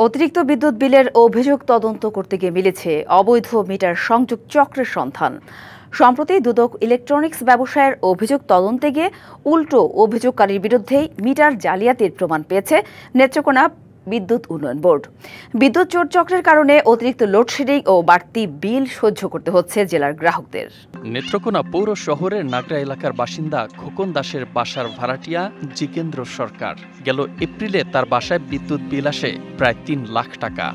অতিরিক্ত বিদ্যুৎ বিলের অভিযোগ তদন্ত করতে গিয়ে মিলেছে অবৈধ মিটার সংযোগ চক্রের সন্ধান। সম্প্রতি দুদক ইলেকট্রনিক্স ব্যবসায়ের অভিযোগ তদন্তে গিয়ে উল্টো অভিযোগকারীর বিরুদ্ধেই মিটার জালিয়াতির প্রমাণ পেয়েছে নেত্রকোনা বিদ্যুৎ উন্নয়ন বোর্ড। বিদ্যুৎ চোর চক্রের কারণে অতিরিক্ত লোডশেডিং ও বাড়তি বিল সহ্য করতে হচ্ছে জেলার গ্রাহকদের। নেত্রকোনা পৌর শহরের নাগরা এলাকার বাসিন্দা খোকন দাসের বাসার ভাড়াটিয়া জিতেন্দ্র সরকার। গেল এপ্রিলে তার বাসায় বিদ্যুৎ বিল আসে প্রায় ৩ লাখ টাকা।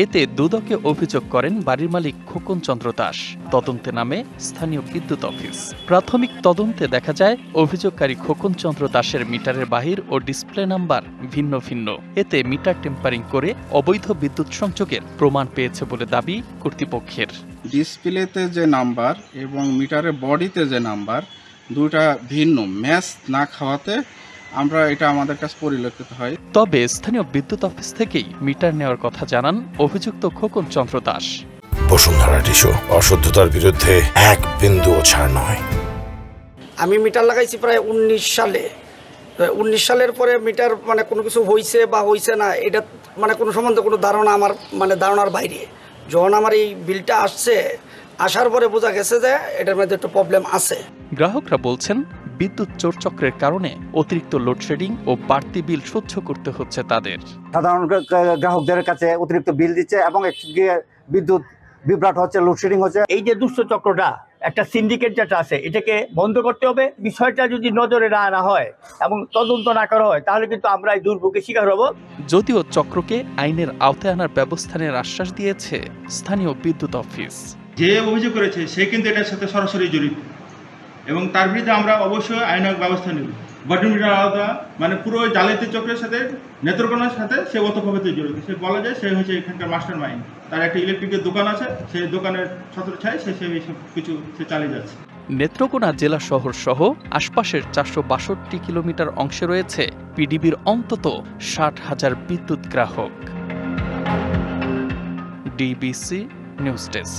এতে দুদকে অভিযোগ করেন বাড়ির মালিক খোকন চন্দ্র দাস। তদন্তে নামে স্থানীয় বিদ্যুৎ অফিস। প্রাথমিক তদন্তে দেখা যায় অভিযোগকারী খোকন চন্দ্র দাসের মিটারের বাহির ও ডিসপ্লে নাম্বার ভিন্ন ভিন্ন। এতে মিটার টেম্পারিং করে অবৈধ বিদ্যুৎ সংযোগের প্রমাণ পেয়েছে বলে দাবি কর্তৃপক্ষের। ডিসপ্লেতে যে নাম্বার এবং মিটারের বডিতে যে নাম্বার দুটা ভিন্ন, ম্যাচ না খাওয়াতে আমরা এটা আমাদের কাছে পরিলক্ষিত হয়। তবে স্থানীয় বিদ্যুৎ অফিস থেকেই মিটার নেওয়ার কথা জানান অভিযুক্ত খোকন চন্দ্র দাস। বসুন্ধরা টিস্যু অশুদ্ধতার বিরুদ্ধে এক বিন্দুও ছাড় নয়। আমি মিটার লাগাইছি প্রায় 19 সালে। 19 সালের পরে মিটার কোনো কিছু হয়েছে বা হয়েছে না, এটা কোনো সম্বন্ধে কোনো ধারণা আমার ধারণার বাইরে। যখন আমার এই বিলটা আসার পরে বোঝা গেছে যে এটার মধ্যে একটা প্রবলেম আছে। গ্রাহকরা বলছেন বিদ্যুৎ চোর চক্রের কারণে অতিরিক্ত লোডশেডিং ও বাড়তি বিল সহ্য করতে হচ্ছে তাদের। সাধারণ গ্রাহকদের কাছে অতিরিক্ত বিল দিচ্ছে এবং বিদ্যুৎ বিভ্রাট হচ্ছে, লোডশেডিং হচ্ছে। এই যে দুষ্ট চক্রটা, একটা সিন্ডিকেট যেটা আছে, এটাকে বন্ধ করতে হবে। বিষয়টা যদি নজরে না আনা হয় এবং তদন্ত না করা হয় তাহলে কিন্তু আমরা এই দুর্ভোগের শিকার হব। যদিও চক্রকে আইনের আওতায় আনার ব্যবস্থা নেওয়ার আশ্বাস দিয়েছে স্থানীয় বিদ্যুৎ অফিস। যে অভিযোগ করেছে সে কিন্তু এটার সাথে সরাসরি জড়িত এবং তার বিরুদ্ধে আমরা অবশ্যই আইনানুগ ব্যবস্থা নেব। বটন মিটার আওতা পুরো জালিয়াতি চক্রের সাথে নেত্রকোনার সাথে সে ওতপ্রোতভাবে জড়িত। সে বলা যায় সে হচ্ছে এখানকার মাস্টার মাইন্ড। তার একটা ইলেকট্রিকের দোকান আছে, সেই দোকানের ছত্রছায় সে সব কিছু চালিয়ে যাচ্ছে। নেত্রকোনা জেলা শহর সহ আশপাশের 462 কিলোমিটার অংশে রয়েছে পিডিবির অন্তত 60,000 বিদ্যুৎ গ্রাহক। DBC news desk.